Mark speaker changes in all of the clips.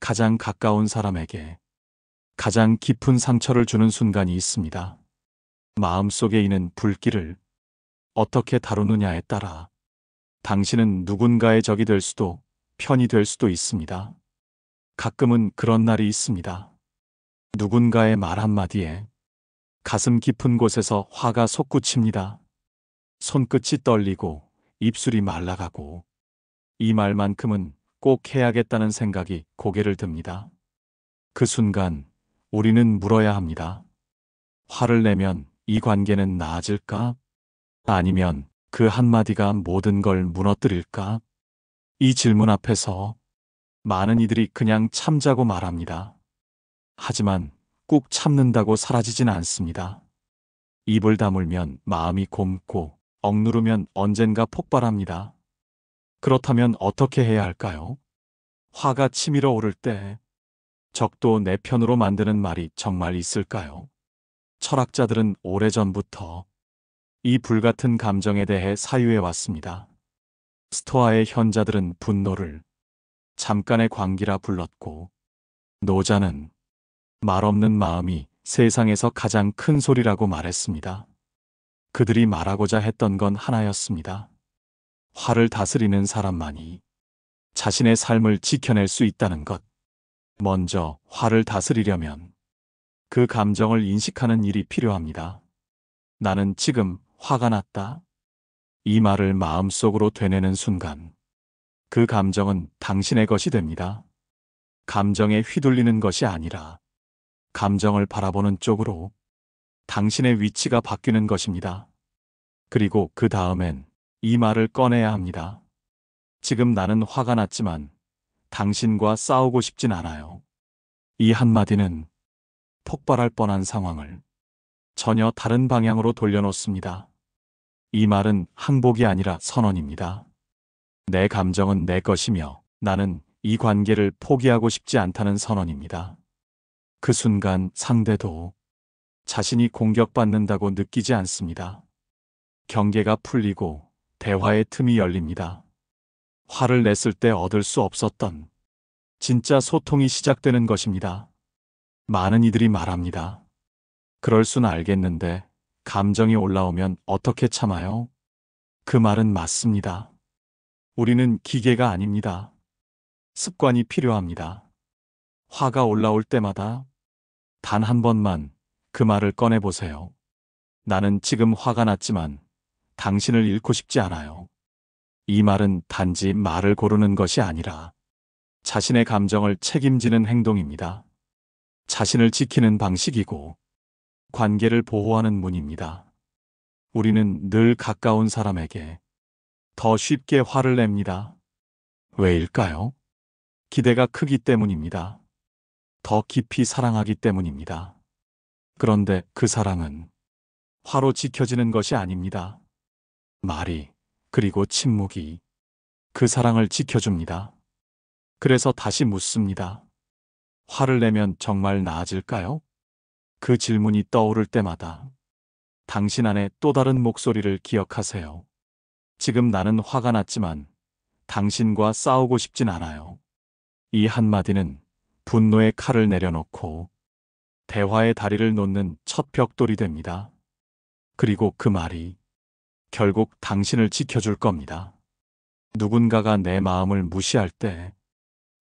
Speaker 1: 가장 가까운 사람에게 가장 깊은 상처를 주는 순간이 있습니다. 마음속에 있는 불길을 어떻게 다루느냐에 따라 당신은 누군가의 적이 될 수도 편이 될 수도 있습니다. 가끔은 그런 날이 있습니다. 누군가의 말 한마디에 가슴 깊은 곳에서 화가 솟구칩니다. 손끝이 떨리고 입술이 말라가고 이 말만큼은 꼭 해야겠다는 생각이 고개를 듭니다. 그 순간 우리는 물어야 합니다. 화를 내면 이 관계는 나아질까? 아니면 그 한마디가 모든 걸 무너뜨릴까? 이 질문 앞에서 많은 이들이 그냥 참자고 말합니다. 하지만 꾹 참는다고 사라지진 않습니다. 입을 다물면 마음이 곪고 억누르면 언젠가 폭발합니다. 그렇다면 어떻게 해야 할까요? 화가 치밀어 오를 때 적도 내 편으로 만드는 말이 정말 있을까요? 철학자들은 오래전부터 이 불같은 감정에 대해 사유해 왔습니다. 스토아의 현자들은 분노를 잠깐의 광기라 불렀고, 노자는 말 없는 마음이 세상에서 가장 큰 소리라고 말했습니다. 그들이 말하고자 했던 건 하나였습니다. 화를 다스리는 사람만이 자신의 삶을 지켜낼 수 있다는 것. 먼저 화를 다스리려면 그 감정을 인식하는 일이 필요합니다. 나는 지금 화가 났다. 이 말을 마음속으로 되뇌는 순간 그 감정은 당신의 것이 됩니다. 감정에 휘둘리는 것이 아니라 감정을 바라보는 쪽으로 당신의 위치가 바뀌는 것입니다. 그리고 그 다음엔 이 말을 꺼내야 합니다. 지금 나는 화가 났지만 당신과 싸우고 싶진 않아요. 이 한마디는 폭발할 뻔한 상황을 전혀 다른 방향으로 돌려놓습니다. 이 말은 항복이 아니라 선언입니다. 내 감정은 내 것이며 나는 이 관계를 포기하고 싶지 않다는 선언입니다. 그 순간 상대도 자신이 공격받는다고 느끼지 않습니다. 경계가 풀리고 대화의 틈이 열립니다. 화를 냈을 때 얻을 수 없었던 진짜 소통이 시작되는 것입니다. 많은 이들이 말합니다. 그럴 순 알겠는데 감정이 올라오면 어떻게 참아요? 그 말은 맞습니다. 우리는 기계가 아닙니다. 습관이 필요합니다. 화가 올라올 때마다 단 한 번만 그 말을 꺼내보세요. 나는 지금 화가 났지만 당신을 잃고 싶지 않아요. 이 말은 단지 말을 고르는 것이 아니라 자신의 감정을 책임지는 행동입니다. 자신을 지키는 방식이고 관계를 보호하는 문입니다. 우리는 늘 가까운 사람에게 더 쉽게 화를 냅니다. 왜일까요? 기대가 크기 때문입니다. 더 깊이 사랑하기 때문입니다. 그런데 그 사랑은 화로 지켜지는 것이 아닙니다. 말이, 그리고 침묵이 그 사랑을 지켜줍니다. 그래서 다시 묻습니다. 화를 내면 정말 나아질까요? 그 질문이 떠오를 때마다 당신 안에 또 다른 목소리를 기억하세요. 지금 나는 화가 났지만 당신과 싸우고 싶진 않아요. 이 한마디는 분노의 칼을 내려놓고 대화의 다리를 놓는 첫 벽돌이 됩니다. 그리고 그 말이 결국 당신을 지켜줄 겁니다. 누군가가 내 마음을 무시할 때,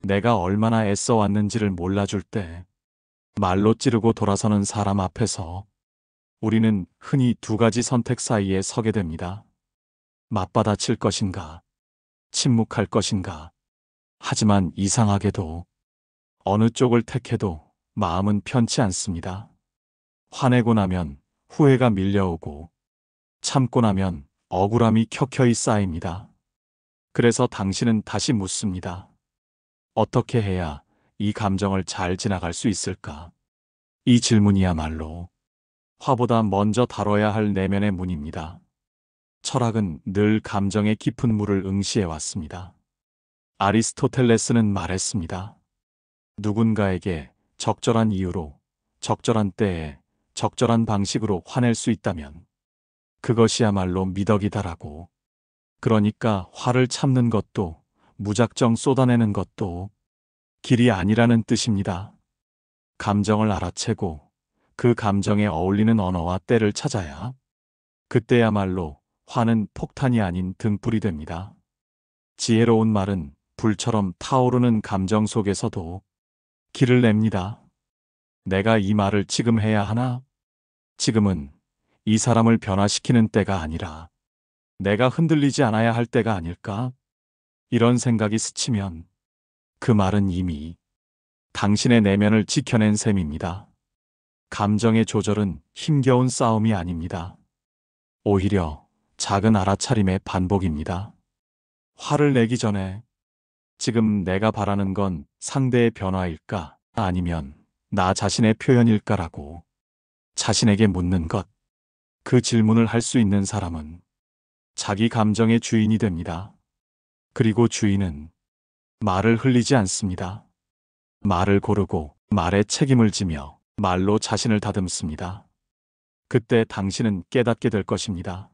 Speaker 1: 내가 얼마나 애써 왔는지를 몰라줄 때, 말로 찌르고 돌아서는 사람 앞에서 우리는 흔히 두 가지 선택 사이에 서게 됩니다. 맞받아칠 것인가, 침묵할 것인가. 하지만 이상하게도 어느 쪽을 택해도 마음은 편치 않습니다. 화내고 나면 후회가 밀려오고 참고 나면 억울함이 켜켜이 쌓입니다. 그래서 당신은 다시 묻습니다. 어떻게 해야 이 감정을 잘 지나갈 수 있을까? 이 질문이야말로 화보다 먼저 다뤄야 할 내면의 문입니다. 철학은 늘 감정의 깊은 물을 응시해 왔습니다. 아리스토텔레스는 말했습니다. 누군가에게 적절한 이유로, 적절한 때에, 적절한 방식으로 화낼 수 있다면 그것이야말로 미덕이다라고. 그러니까 화를 참는 것도, 무작정 쏟아내는 것도, 길이 아니라는 뜻입니다. 감정을 알아채고 그 감정에 어울리는 언어와 때를 찾아야 그때야말로 화는 폭탄이 아닌 등불이 됩니다. 지혜로운 말은 불처럼 타오르는 감정 속에서도 길을 냅니다. 내가 이 말을 지금 해야 하나? 지금은 이 사람을 변화시키는 때가 아니라 내가 흔들리지 않아야 할 때가 아닐까? 이런 생각이 스치면 그 말은 이미 당신의 내면을 지켜낸 셈입니다. 감정의 조절은 힘겨운 싸움이 아닙니다. 오히려 작은 알아차림의 반복입니다. 화를 내기 전에 지금 내가 바라는 건 상대의 변화일까? 아니면 나 자신의 표현일까라고 자신에게 묻는 것. 그 질문을 할 수 있는 사람은 자기 감정의 주인이 됩니다. 그리고 주인은 말을 흘리지 않습니다. 말을 고르고 말에 책임을 지며 말로 자신을 다듬습니다. 그때 당신은 깨닫게 될 것입니다.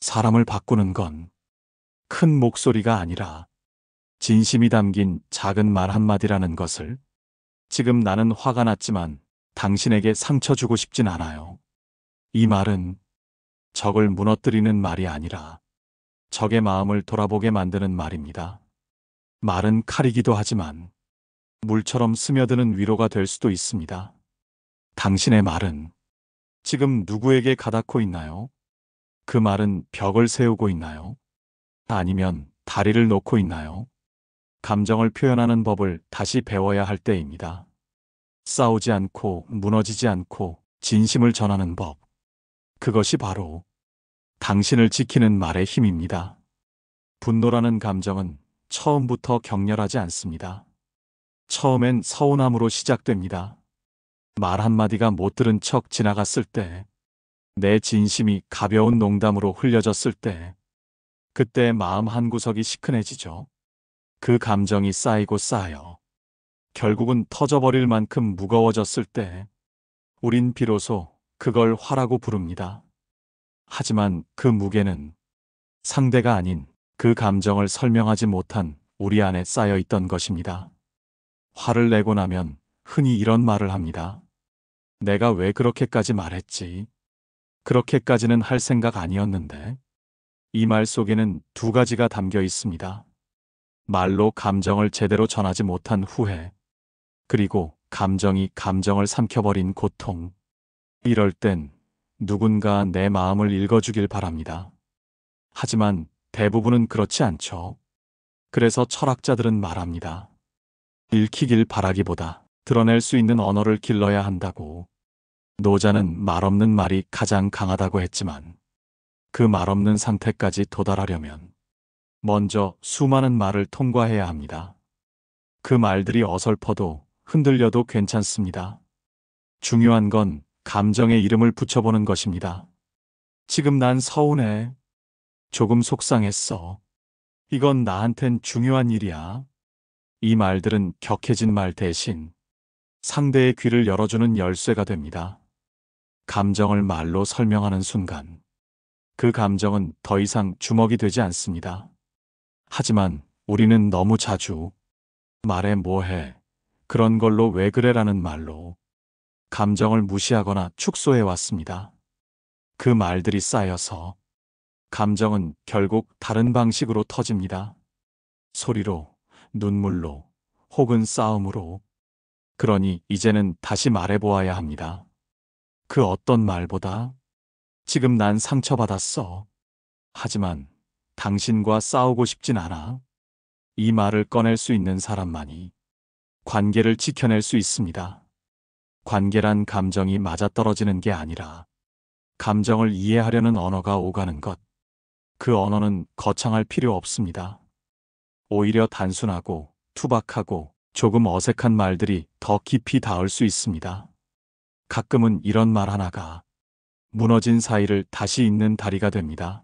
Speaker 1: 사람을 바꾸는 건 큰 목소리가 아니라 진심이 담긴 작은 말 한마디라는 것을. 지금 나는 화가 났지만 당신에게 상처 주고 싶진 않아요. 이 말은 적을 무너뜨리는 말이 아니라 적의 마음을 돌아보게 만드는 말입니다. 말은 칼이기도 하지만 물처럼 스며드는 위로가 될 수도 있습니다. 당신의 말은 지금 누구에게 가닿고 있나요? 그 말은 벽을 세우고 있나요? 아니면 다리를 놓고 있나요? 감정을 표현하는 법을 다시 배워야 할 때입니다. 싸우지 않고 무너지지 않고 진심을 전하는 법. 그것이 바로 당신을 지키는 말의 힘입니다. 분노라는 감정은 처음부터 격렬하지 않습니다. 처음엔 서운함으로 시작됩니다. 말 한마디가 못 들은 척 지나갔을 때, 내 진심이 가벼운 농담으로 흘려졌을 때, 그때 마음 한구석이 시큰해지죠. 그 감정이 쌓이고 쌓여 결국은 터져버릴 만큼 무거워졌을 때 우린 비로소 그걸 화라고 부릅니다. 하지만 그 무게는 상대가 아닌 그 감정을 설명하지 못한 우리 안에 쌓여 있던 것입니다. 화를 내고 나면 흔히 이런 말을 합니다. 내가 왜 그렇게까지 말했지? 그렇게까지는 할 생각 아니었는데. 이 말 속에는 두 가지가 담겨 있습니다. 말로 감정을 제대로 전하지 못한 후회, 그리고 감정이 감정을 삼켜버린 고통. 이럴 땐 누군가 내 마음을 읽어주길 바랍니다. 하지만 대부분은 그렇지 않죠. 그래서 철학자들은 말합니다. 읽히길 바라기보다 드러낼 수 있는 언어를 길러야 한다고. 노자는 말 없는 말이 가장 강하다고 했지만 그 말 없는 상태까지 도달하려면 먼저 수많은 말을 통과해야 합니다. 그 말들이 어설퍼도 흔들려도 괜찮습니다. 중요한 건 감정의 이름을 붙여보는 것입니다. 지금 난 서운해. 조금 속상했어. 이건 나한텐 중요한 일이야. 이 말들은 격해진 말 대신 상대의 귀를 열어주는 열쇠가 됩니다. 감정을 말로 설명하는 순간 그 감정은 더 이상 주먹이 되지 않습니다. 하지만 우리는 너무 자주 말해 뭐해, 그런 걸로 왜 그래라는 말로 감정을 무시하거나 축소해 왔습니다. 그 말들이 쌓여서 감정은 결국 다른 방식으로 터집니다. 소리로, 눈물로, 혹은 싸움으로. 그러니 이제는 다시 말해보아야 합니다. 그 어떤 말보다 지금 난 상처받았어. 하지만 당신과 싸우고 싶진 않아. 이 말을 꺼낼 수 있는 사람만이 관계를 지켜낼 수 있습니다. 관계란 감정이 맞아떨어지는 게 아니라 감정을 이해하려는 언어가 오가는 것. 그 언어는 거창할 필요 없습니다. 오히려 단순하고 투박하고 조금 어색한 말들이 더 깊이 닿을 수 있습니다. 가끔은 이런 말 하나가 무너진 사이를 다시 잇는 다리가 됩니다.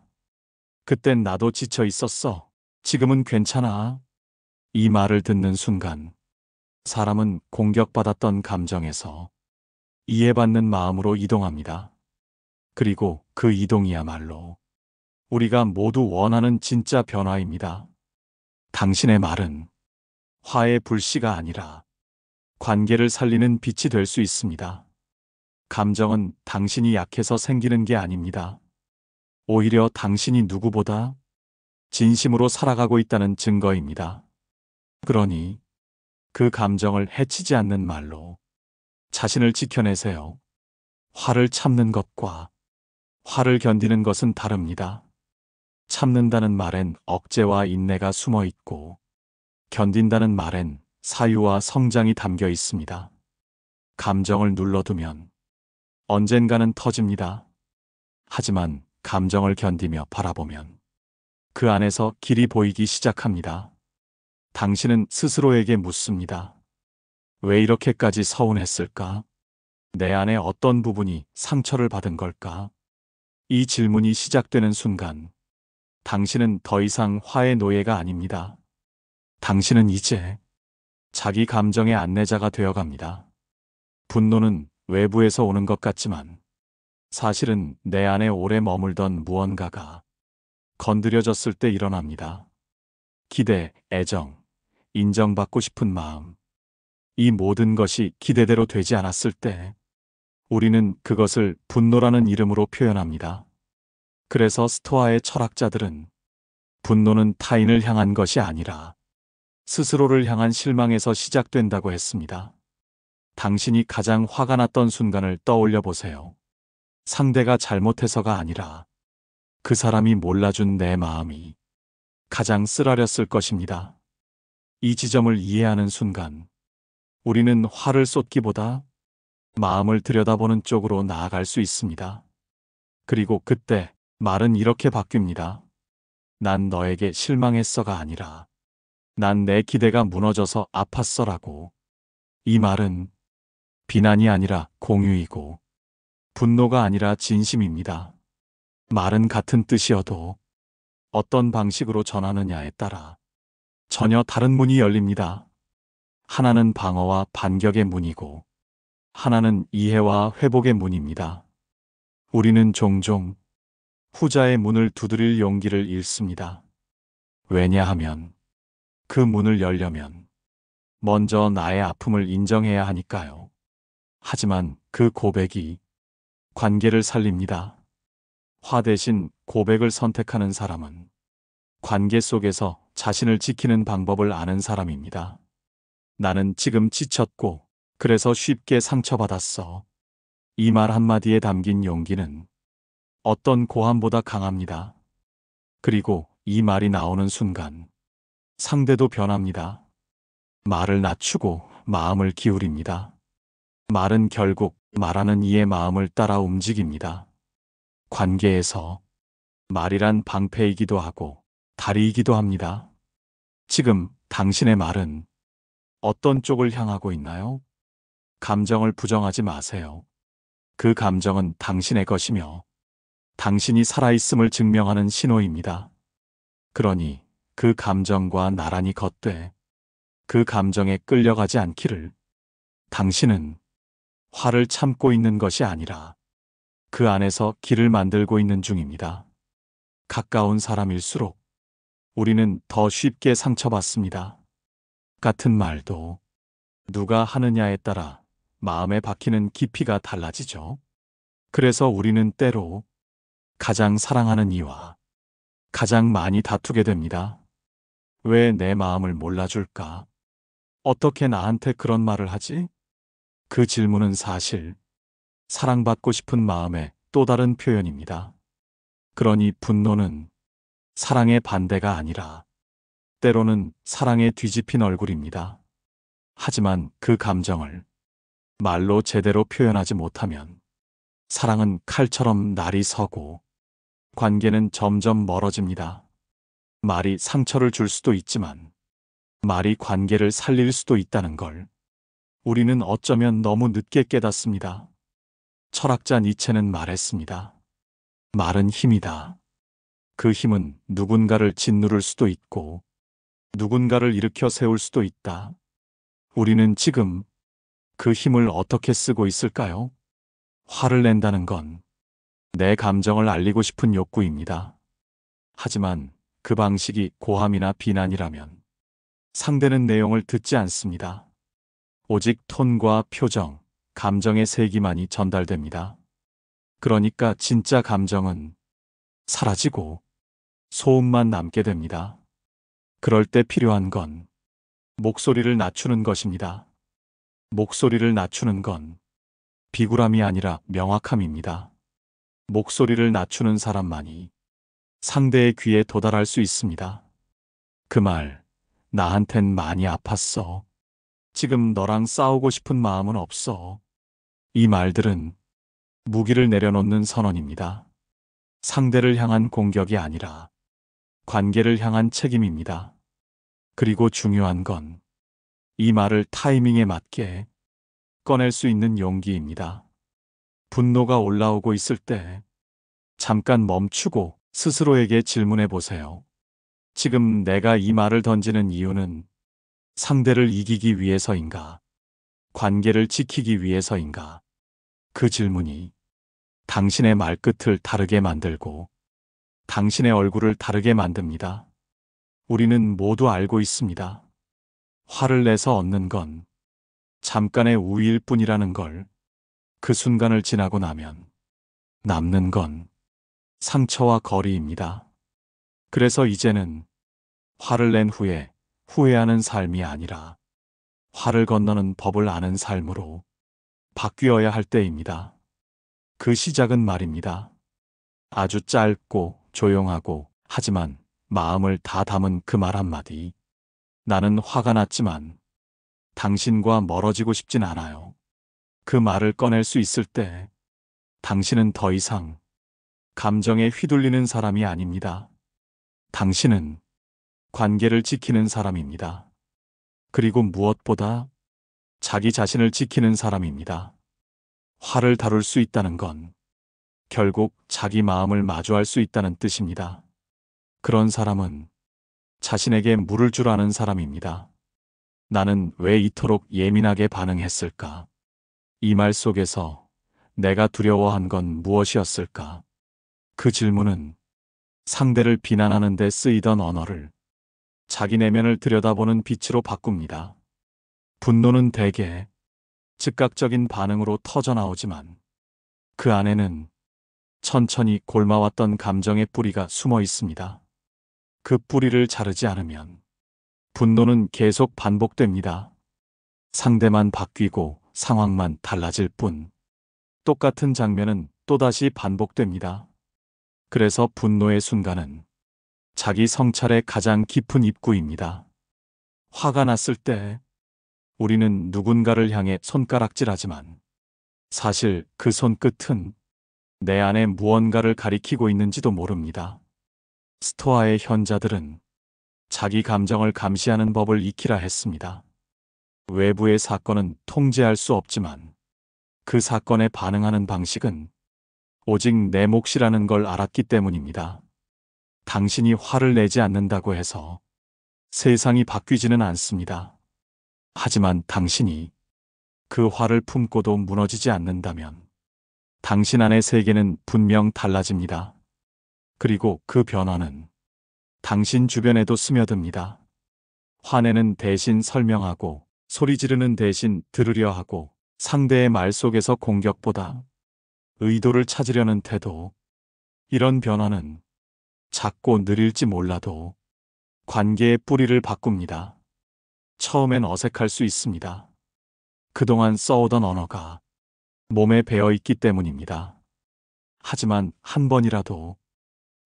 Speaker 1: 그땐 나도 지쳐 있었어. 지금은 괜찮아. 이 말을 듣는 순간 사람은 공격받았던 감정에서 이해받는 마음으로 이동합니다. 그리고 그 이동이야말로 우리가 모두 원하는 진짜 변화입니다. 당신의 말은 화의 불씨가 아니라 관계를 살리는 빛이 될 수 있습니다. 감정은 당신이 약해서 생기는 게 아닙니다. 오히려 당신이 누구보다 진심으로 살아가고 있다는 증거입니다. 그러니 그 감정을 해치지 않는 말로 자신을 지켜내세요. 화를 참는 것과 화를 견디는 것은 다릅니다. 참는다는 말엔 억제와 인내가 숨어 있고, 견딘다는 말엔 사유와 성장이 담겨 있습니다. 감정을 눌러두면 언젠가는 터집니다. 하지만 감정을 견디며 바라보면 그 안에서 길이 보이기 시작합니다. 당신은 스스로에게 묻습니다. 왜 이렇게까지 서운했을까? 내 안에 어떤 부분이 상처를 받은 걸까? 이 질문이 시작되는 순간 당신은 더 이상 화의 노예가 아닙니다. 당신은 이제 자기 감정의 안내자가 되어갑니다. 분노는 외부에서 오는 것 같지만 사실은 내 안에 오래 머물던 무언가가 건드려졌을 때 일어납니다. 기대, 애정, 인정받고 싶은 마음. 이 모든 것이 기대대로 되지 않았을 때 우리는 그것을 분노라는 이름으로 표현합니다. 그래서 스토아의 철학자들은 분노는 타인을 향한 것이 아니라 스스로를 향한 실망에서 시작된다고 했습니다. 당신이 가장 화가 났던 순간을 떠올려 보세요. 상대가 잘못해서가 아니라 그 사람이 몰라준 내 마음이 가장 쓰라렸을 것입니다. 이 지점을 이해하는 순간 우리는 화를 쏟기보다 마음을 들여다보는 쪽으로 나아갈 수 있습니다. 그리고 그때 말은 이렇게 바뀝니다. 난 너에게 실망했어가 아니라 난 내 기대가 무너져서 아팠어라고. 이 말은 비난이 아니라 공유이고 분노가 아니라 진심입니다. 말은 같은 뜻이어도 어떤 방식으로 전하느냐에 따라 전혀 다른 문이 열립니다. 하나는 방어와 반격의 문이고 하나는 이해와 회복의 문입니다. 우리는 종종 후자의 문을 두드릴 용기를 잃습니다. 왜냐하면 그 문을 열려면 먼저 나의 아픔을 인정해야 하니까요. 하지만 그 고백이 관계를 살립니다. 화 대신 고백을 선택하는 사람은 관계 속에서 자신을 지키는 방법을 아는 사람입니다. 나는 지금 지쳤고 그래서 쉽게 상처받았어. 이 말 한마디에 담긴 용기는 어떤 고함보다 강합니다. 그리고 이 말이 나오는 순간 상대도 변합니다. 말을 낮추고 마음을 기울입니다. 말은 결국 말하는 이의 마음을 따라 움직입니다. 관계에서 말이란 방패이기도 하고 다리이기도 합니다. 지금 당신의 말은 어떤 쪽을 향하고 있나요? 감정을 부정하지 마세요. 그 감정은 당신의 것이며 당신이 살아있음을 증명하는 신호입니다. 그러니 그 감정과 나란히 걷되 그 감정에 끌려가지 않기를. 당신은 화를 참고 있는 것이 아니라 그 안에서 길을 만들고 있는 중입니다. 가까운 사람일수록 우리는 더 쉽게 상처받습니다. 같은 말도 누가 하느냐에 따라 마음에 박히는 깊이가 달라지죠. 그래서 우리는 때로 가장 사랑하는 이와 가장 많이 다투게 됩니다. 왜 내 마음을 몰라줄까? 어떻게 나한테 그런 말을 하지? 그 질문은 사실 사랑받고 싶은 마음의 또 다른 표현입니다. 그러니 분노는 사랑의 반대가 아니라 때로는 사랑에 뒤집힌 얼굴입니다. 하지만 그 감정을 말로 제대로 표현하지 못하면 사랑은 칼처럼 날이 서고 관계는 점점 멀어집니다. 말이 상처를 줄 수도 있지만 말이 관계를 살릴 수도 있다는 걸 우리는 어쩌면 너무 늦게 깨닫습니다. 철학자 니체는 말했습니다. 말은 힘이다. 그 힘은 누군가를 짓누를 수도 있고 누군가를 일으켜 세울 수도 있다. 우리는 지금 그 힘을 어떻게 쓰고 있을까요? 화를 낸다는 건 내 감정을 알리고 싶은 욕구입니다. 하지만 그 방식이 고함이나 비난이라면 상대는 내용을 듣지 않습니다. 오직 톤과 표정, 감정의 세기만이 전달됩니다. 그러니까 진짜 감정은 사라지고 소음만 남게 됩니다. 그럴 때 필요한 건 목소리를 낮추는 것입니다. 목소리를 낮추는 건 비굴함이 아니라 명확함입니다. 목소리를 낮추는 사람만이 상대의 귀에 도달할 수 있습니다. 그 말, 나한텐 많이 아팠어. 지금 너랑 싸우고 싶은 마음은 없어. 이 말들은 무기를 내려놓는 선언입니다. 상대를 향한 공격이 아니라 관계를 향한 책임입니다. 그리고 중요한 건 이 말을 타이밍에 맞게 꺼낼 수 있는 용기입니다. 분노가 올라오고 있을 때 잠깐 멈추고 스스로에게 질문해 보세요. 지금 내가 이 말을 던지는 이유는 상대를 이기기 위해서인가? 관계를 지키기 위해서인가? 그 질문이 당신의 말끝을 다르게 만들고 당신의 얼굴을 다르게 만듭니다. 우리는 모두 알고 있습니다. 화를 내서 얻는 건 잠깐의 우위일 뿐이라는 걸. 그 순간을 지나고 나면 남는 건 상처와 거리입니다. 그래서 이제는 화를 낸 후에 후회하는 삶이 아니라 화를 건너는 법을 아는 삶으로 바뀌어야 할 때입니다. 그 시작은 말입니다. 아주 짧고 조용하고 하지만 마음을 다 담은 그 말 한마디. 나는 화가 났지만 당신과 멀어지고 싶진 않아요. 그 말을 꺼낼 수 있을 때 당신은 더 이상 감정에 휘둘리는 사람이 아닙니다. 당신은 관계를 지키는 사람입니다. 그리고 무엇보다 자기 자신을 지키는 사람입니다. 화를 다룰 수 있다는 건 결국 자기 마음을 마주할 수 있다는 뜻입니다. 그런 사람은 자신에게 물을 줄 아는 사람입니다. 나는 왜 이토록 예민하게 반응했을까? 이 말 속에서 내가 두려워한 건 무엇이었을까? 그 질문은 상대를 비난하는 데 쓰이던 언어를 자기 내면을 들여다보는 빛으로 바꿉니다. 분노는 대개 즉각적인 반응으로 터져나오지만 그 안에는 천천히 골마왔던 감정의 뿌리가 숨어 있습니다. 그 뿌리를 자르지 않으면 분노는 계속 반복됩니다. 상대만 바뀌고 상황만 달라질 뿐 똑같은 장면은 또다시 반복됩니다. 그래서 분노의 순간은 자기 성찰의 가장 깊은 입구입니다. 화가 났을 때 우리는 누군가를 향해 손가락질하지만 사실 그 손끝은 내 안에 무언가를 가리키고 있는지도 모릅니다. 스토아의 현자들은 자기 감정을 감시하는 법을 익히라 했습니다. 외부의 사건은 통제할 수 없지만 그 사건에 반응하는 방식은 오직 내 몫이라는 걸 알았기 때문입니다. 당신이 화를 내지 않는다고 해서 세상이 바뀌지는 않습니다. 하지만 당신이 그 화를 품고도 무너지지 않는다면 당신 안의 세계는 분명 달라집니다. 그리고 그 변화는 당신 주변에도 스며듭니다. 화내는 대신 설명하고 소리 지르는 대신 들으려 하고 상대의 말 속에서 공격보다 의도를 찾으려는 태도. 이런 변화는 작고 느릴지 몰라도 관계의 뿌리를 바꿉니다. 처음엔 어색할 수 있습니다. 그동안 써오던 언어가 몸에 배어 있기 때문입니다. 하지만 한 번이라도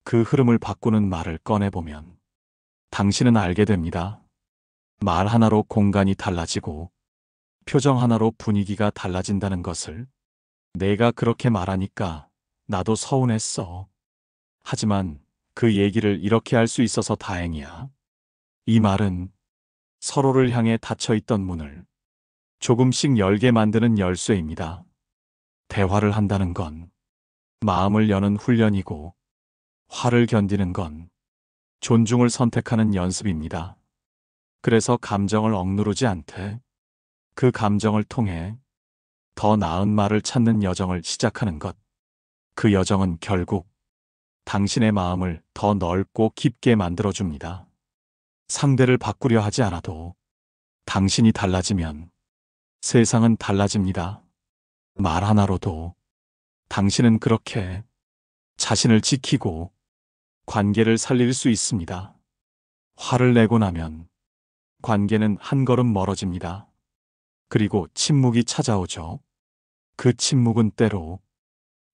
Speaker 1: 그 흐름을 바꾸는 말을 꺼내보면 당신은 알게 됩니다. 말 하나로 공간이 달라지고 표정 하나로 분위기가 달라진다는 것을. 내가 그렇게 말하니까 나도 서운했어. 하지만 그 얘기를 이렇게 할 수 있어서 다행이야. 이 말은 서로를 향해 닫혀있던 문을 조금씩 열게 만드는 열쇠입니다. 대화를 한다는 건 마음을 여는 훈련이고 화를 견디는 건 존중을 선택하는 연습입니다. 그래서 감정을 억누르지 않되 그 감정을 통해 더 나은 말을 찾는 여정을 시작하는 것. 그 여정은 결국 당신의 마음을 더 넓고 깊게 만들어줍니다. 상대를 바꾸려 하지 않아도 당신이 달라지면 세상은 달라집니다. 말 하나로도 당신은 그렇게 자신을 지키고 관계를 살릴 수 있습니다. 화를 내고 나면 관계는 한 걸음 멀어집니다. 그리고 침묵이 찾아오죠. 그 침묵은 때로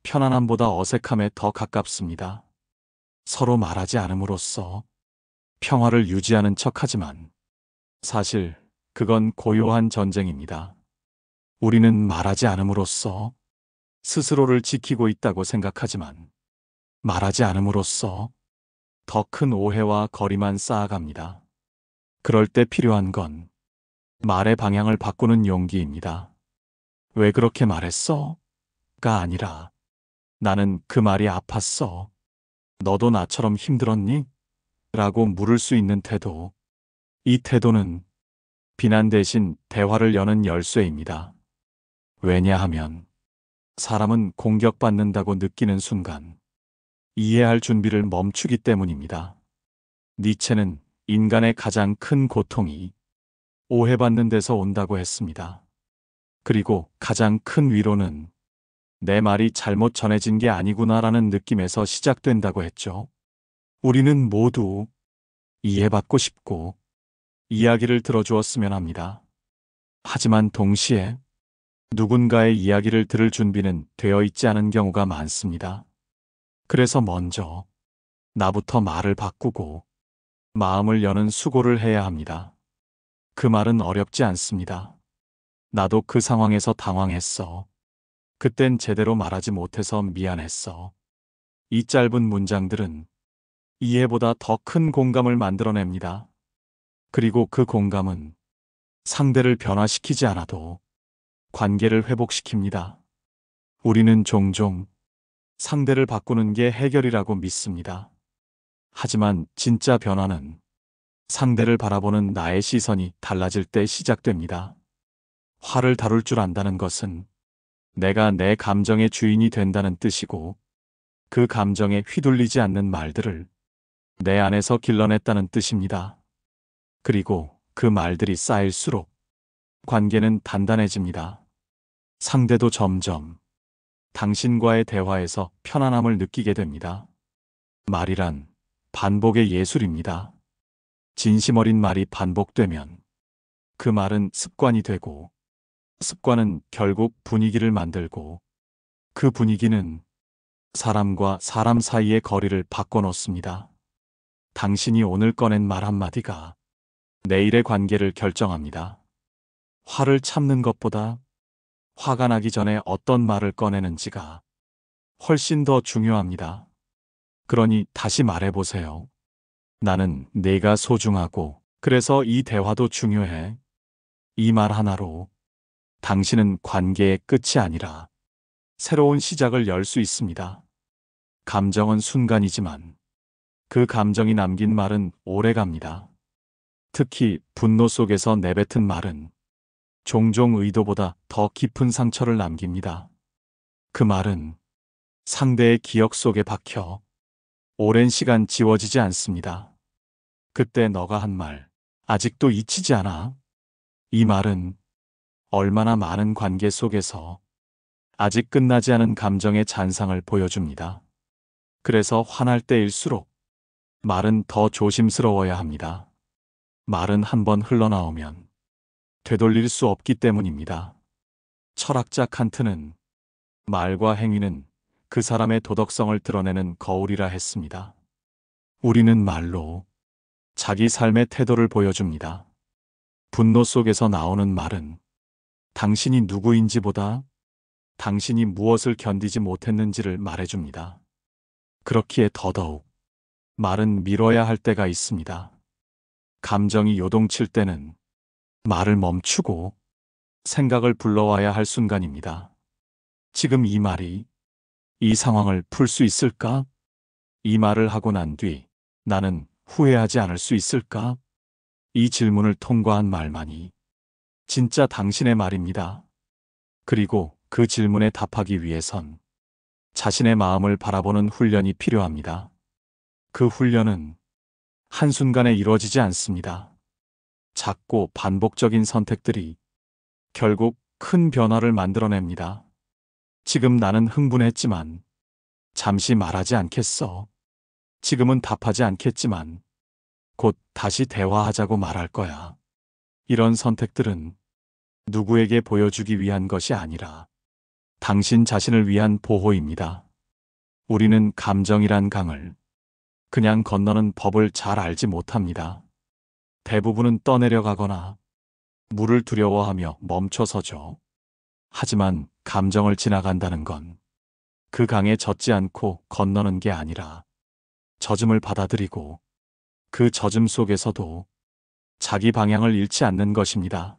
Speaker 1: 편안함보다 어색함에 더 가깝습니다. 서로 말하지 않음으로써 평화를 유지하는 척하지만 사실 그건 고요한 전쟁입니다. 우리는 말하지 않음으로써 스스로를 지키고 있다고 생각하지만 말하지 않음으로써 더 큰 오해와 거리만 쌓아갑니다. 그럴 때 필요한 건 말의 방향을 바꾸는 용기입니다. 왜 그렇게 말했어? 가 아니라 나는 그 말이 아팠어. 너도 나처럼 힘들었니? 라고 물을 수 있는 태도. 이 태도는 비난 대신 대화를 여는 열쇠입니다. 왜냐하면 사람은 공격받는다고 느끼는 순간 이해할 준비를 멈추기 때문입니다. 니체는 인간의 가장 큰 고통이 오해받는 데서 온다고 했습니다. 그리고 가장 큰 위로는 내 말이 잘못 전해진 게 아니구나라는 느낌에서 시작된다고 했죠. 우리는 모두 이해받고 싶고 이야기를 들어주었으면 합니다. 하지만 동시에 누군가의 이야기를 들을 준비는 되어 있지 않은 경우가 많습니다. 그래서 먼저 나부터 말을 바꾸고 마음을 여는 수고를 해야 합니다. 그 말은 어렵지 않습니다. 나도 그 상황에서 당황했어. 그땐 제대로 말하지 못해서 미안했어. 이 짧은 문장들은 이해보다 더 큰 공감을 만들어냅니다. 그리고 그 공감은 상대를 변화시키지 않아도 관계를 회복시킵니다. 우리는 종종 상대를 바꾸는 게 해결이라고 믿습니다. 하지만 진짜 변화는 상대를 바라보는 나의 시선이 달라질 때 시작됩니다. 화를 다룰 줄 안다는 것은 내가 내 감정의 주인이 된다는 뜻이고 그 감정에 휘둘리지 않는 말들을 내 안에서 길러냈다는 뜻입니다. 그리고 그 말들이 쌓일수록 관계는 단단해집니다. 상대도 점점 당신과의 대화에서 편안함을 느끼게 됩니다. 말이란 반복의 예술입니다. 진심 어린 말이 반복되면 그 말은 습관이 되고 습관은 결국 분위기를 만들고 그 분위기는 사람과 사람 사이의 거리를 바꿔놓습니다. 당신이 오늘 꺼낸 말 한마디가 내일의 관계를 결정합니다. 화를 참는 것보다 화가 나기 전에 어떤 말을 꺼내는지가 훨씬 더 중요합니다. 그러니 다시 말해보세요. 나는 내가 소중하고 그래서 이 대화도 중요해. 이 말 하나로 당신은 관계의 끝이 아니라 새로운 시작을 열 수 있습니다. 감정은 순간이지만 그 감정이 남긴 말은 오래갑니다. 특히 분노 속에서 내뱉은 말은 종종 의도보다 더 깊은 상처를 남깁니다. 그 말은 상대의 기억 속에 박혀 오랜 시간 지워지지 않습니다. 그때 너가 한 말, 아직도 잊히지 않아? 이 말은 얼마나 많은 관계 속에서 아직 끝나지 않은 감정의 잔상을 보여줍니다. 그래서 화날 때일수록 말은 더 조심스러워야 합니다. 말은 한번 흘러나오면 되돌릴 수 없기 때문입니다. 철학자 칸트는 말과 행위는 그 사람의 도덕성을 드러내는 거울이라 했습니다. 우리는 말로 자기 삶의 태도를 보여줍니다. 분노 속에서 나오는 말은 당신이 누구인지보다 당신이 무엇을 견디지 못했는지를 말해줍니다. 그렇기에 더더욱 말은 미뤄야 할 때가 있습니다. 감정이 요동칠 때는 말을 멈추고 생각을 불러와야 할 순간입니다. 지금 이 말이 이 상황을 풀 수 있을까? 이 말을 하고 난 뒤 나는 후회하지 않을 수 있을까? 이 질문을 통과한 말만이 진짜 당신의 말입니다. 그리고 그 질문에 답하기 위해선 자신의 마음을 바라보는 훈련이 필요합니다. 그 훈련은 한순간에 이루어지지 않습니다. 작고 반복적인 선택들이 결국 큰 변화를 만들어냅니다. 지금 나는 흥분했지만 잠시 말하지 않겠어. 지금은 답하지 않겠지만 곧 다시 대화하자고 말할 거야. 이런 선택들은 누구에게 보여주기 위한 것이 아니라 당신 자신을 위한 보호입니다. 우리는 감정이란 강을 그냥 건너는 법을 잘 알지 못합니다. 대부분은 떠내려가거나 물을 두려워하며 멈춰서죠. 하지만 감정을 지나간다는 건 그 강에 젖지 않고 건너는 게 아니라 젖음을 받아들이고 그 젖음 속에서도 자기 방향을 잃지 않는 것입니다.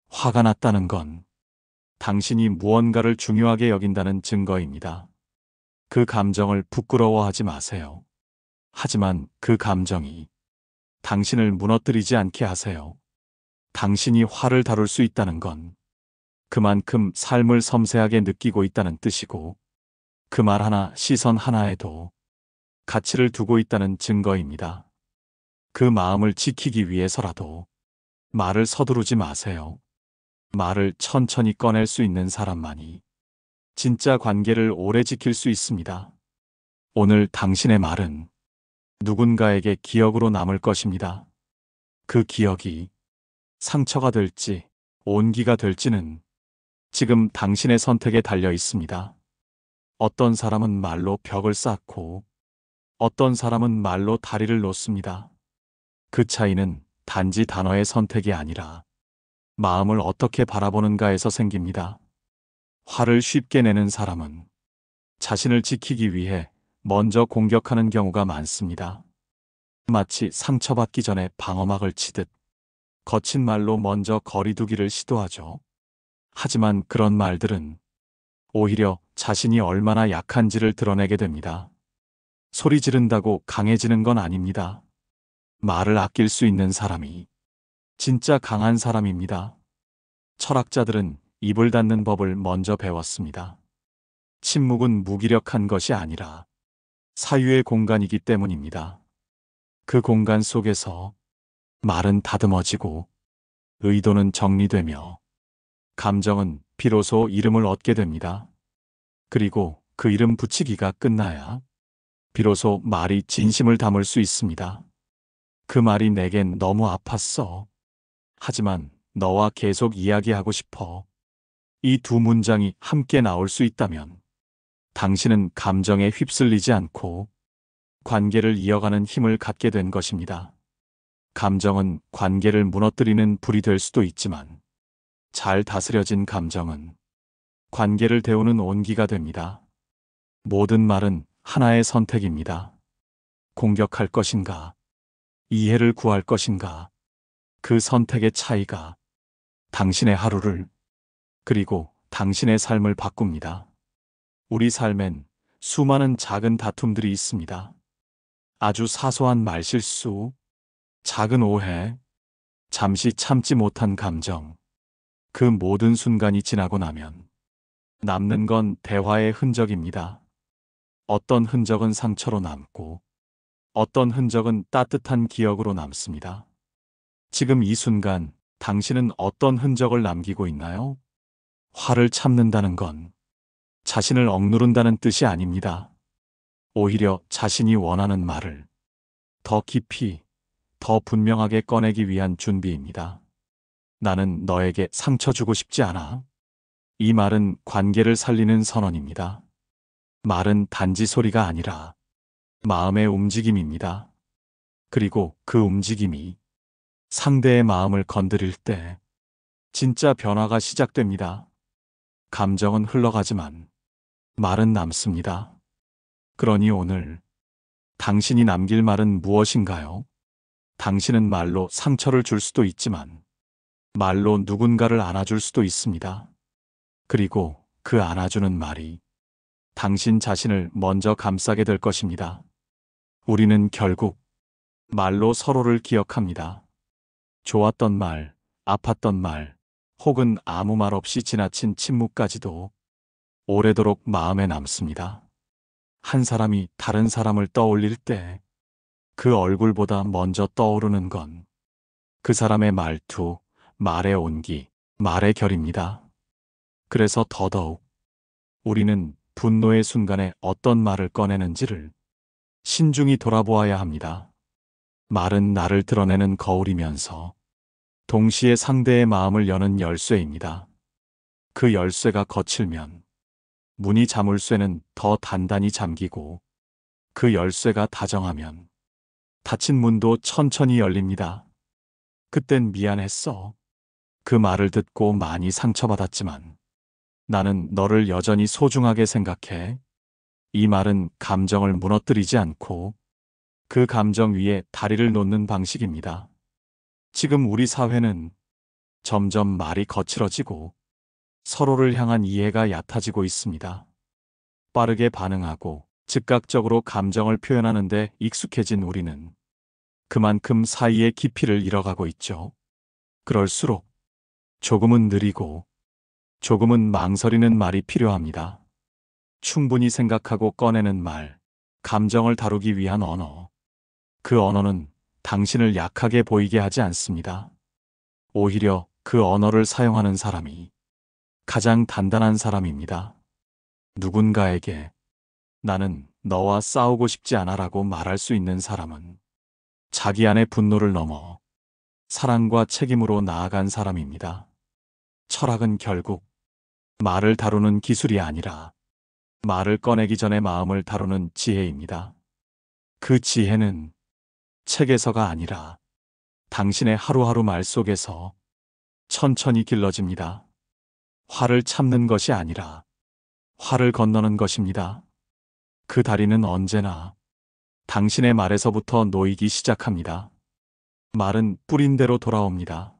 Speaker 1: 화가 났다는 건 당신이 무언가를 중요하게 여긴다는 증거입니다. 그 감정을 부끄러워하지 마세요. 하지만 그 감정이 당신을 무너뜨리지 않게 하세요. 당신이 화를 다룰 수 있다는 건 그만큼 삶을 섬세하게 느끼고 있다는 뜻이고 그 말 하나, 시선 하나에도 가치를 두고 있다는 증거입니다. 그 마음을 지키기 위해서라도 말을 서두르지 마세요. 말을 천천히 꺼낼 수 있는 사람만이 진짜 관계를 오래 지킬 수 있습니다. 오늘 당신의 말은 누군가에게 기억으로 남을 것입니다. 그 기억이 상처가 될지 온기가 될지는 지금 당신의 선택에 달려 있습니다. 어떤 사람은 말로 벽을 쌓고 어떤 사람은 말로 다리를 놓습니다. 그 차이는 단지 단어의 선택이 아니라 마음을 어떻게 바라보는가에서 생깁니다. 화를 쉽게 내는 사람은 자신을 지키기 위해 먼저 공격하는 경우가 많습니다. 마치 상처받기 전에 방어막을 치듯 거친 말로 먼저 거리두기를 시도하죠. 하지만 그런 말들은 오히려 자신이 얼마나 약한지를 드러내게 됩니다. 소리 지른다고 강해지는 건 아닙니다. 말을 아낄 수 있는 사람이 진짜 강한 사람입니다. 철학자들은 입을 닫는 법을 먼저 배웠습니다. 침묵은 무기력한 것이 아니라 사유의 공간이기 때문입니다. 그 공간 속에서 말은 다듬어지고 의도는 정리되며 감정은 비로소 이름을 얻게 됩니다. 그리고 그 이름 붙이기가 끝나야 비로소 말이 진심을 담을 수 있습니다. 그 말이 내겐 너무 아팠어. 하지만 너와 계속 이야기하고 싶어. 이 두 문장이 함께 나올 수 있다면 당신은 감정에 휩쓸리지 않고 관계를 이어가는 힘을 갖게 된 것입니다. 감정은 관계를 무너뜨리는 불이 될 수도 있지만 잘 다스려진 감정은 관계를 데우는 온기가 됩니다. 모든 말은 하나의 선택입니다. 공격할 것인가, 이해를 구할 것인가, 그 선택의 차이가 당신의 하루를 그리고 당신의 삶을 바꿉니다. 우리 삶엔 수많은 작은 다툼들이 있습니다. 아주 사소한 말실수, 작은 오해, 잠시 참지 못한 감정, 그 모든 순간이 지나고 나면 남는 건 대화의 흔적입니다. 어떤 흔적은 상처로 남고 어떤 흔적은 따뜻한 기억으로 남습니다. 지금 이 순간 당신은 어떤 흔적을 남기고 있나요? 화를 참는다는 건 자신을 억누른다는 뜻이 아닙니다. 오히려 자신이 원하는 말을 더 깊이, 더 분명하게 꺼내기 위한 준비입니다. 나는 너에게 상처 주고 싶지 않아. 이 말은 관계를 살리는 선언입니다. 말은 단지 소리가 아니라 마음의 움직임입니다. 그리고 그 움직임이 상대의 마음을 건드릴 때 진짜 변화가 시작됩니다. 감정은 흘러가지만 말은 남습니다. 그러니 오늘 당신이 남길 말은 무엇인가요? 당신은 말로 상처를 줄 수도 있지만 말로 누군가를 안아줄 수도 있습니다. 그리고 그 안아주는 말이 당신 자신을 먼저 감싸게 될 것입니다. 우리는 결국 말로 서로를 기억합니다. 좋았던 말, 아팠던 말, 혹은 아무 말 없이 지나친 침묵까지도 오래도록 마음에 남습니다. 한 사람이 다른 사람을 떠올릴 때 그 얼굴보다 먼저 떠오르는 건 그 사람의 말투, 말의 온기, 말의 결입니다. 그래서 더더욱 우리는 분노의 순간에 어떤 말을 꺼내는지를 신중히 돌아보아야 합니다. 말은 나를 드러내는 거울이면서 동시에 상대의 마음을 여는 열쇠입니다. 그 열쇠가 거칠면 문이 자물쇠는 더 단단히 잠기고, 그 열쇠가 다정하면 닫힌 문도 천천히 열립니다. 그땐 미안했어. 그 말을 듣고 많이 상처받았지만 나는 너를 여전히 소중하게 생각해. 이 말은 감정을 무너뜨리지 않고 그 감정 위에 다리를 놓는 방식입니다. 지금 우리 사회는 점점 말이 거칠어지고 서로를 향한 이해가 얕아지고 있습니다. 빠르게 반응하고 즉각적으로 감정을 표현하는 데 익숙해진 우리는 그만큼 사이의 깊이를 잃어가고 있죠. 그럴수록 조금은 느리고 조금은 망설이는 말이 필요합니다. 충분히 생각하고 꺼내는 말, 감정을 다루기 위한 언어. 그 언어는 당신을 약하게 보이게 하지 않습니다. 오히려 그 언어를 사용하는 사람이 가장 단단한 사람입니다. 누군가에게 나는 너와 싸우고 싶지 않아라고 말할 수 있는 사람은 자기 안의 분노를 넘어 사랑과 책임으로 나아간 사람입니다. 철학은 결국 말을 다루는 기술이 아니라 말을 꺼내기 전에 마음을 다루는 지혜입니다. 그 지혜는 책에서가 아니라 당신의 하루하루 말 속에서 천천히 길러집니다. 화를 참는 것이 아니라 화를 건너는 것입니다. 그 다리는 언제나 당신의 말에서부터 놓이기 시작합니다. 말은 뿌린 대로 돌아옵니다.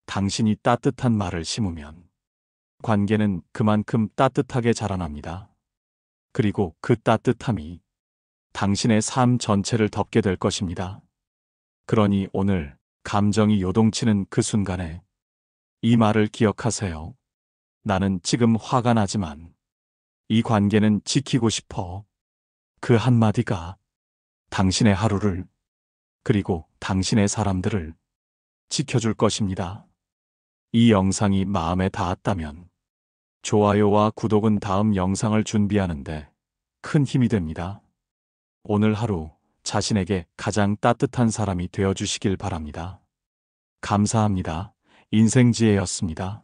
Speaker 1: 당신이 따뜻한 말을 심으면 관계는 그만큼 따뜻하게 자라납니다. 그리고 그 따뜻함이 당신의 삶 전체를 덮게 될 것입니다. 그러니 오늘 감정이 요동치는 그 순간에 이 말을 기억하세요. 나는 지금 화가 나지만 이 관계는 지키고 싶어. 그 한마디가 당신의 하루를, 그리고 당신의 사람들을 지켜줄 것입니다. 이 영상이 마음에 닿았다면 좋아요와 구독은 다음 영상을 준비하는데 큰 힘이 됩니다. 오늘 하루 자신에게 가장 따뜻한 사람이 되어주시길 바랍니다. 감사합니다. 인생지혜였습니다.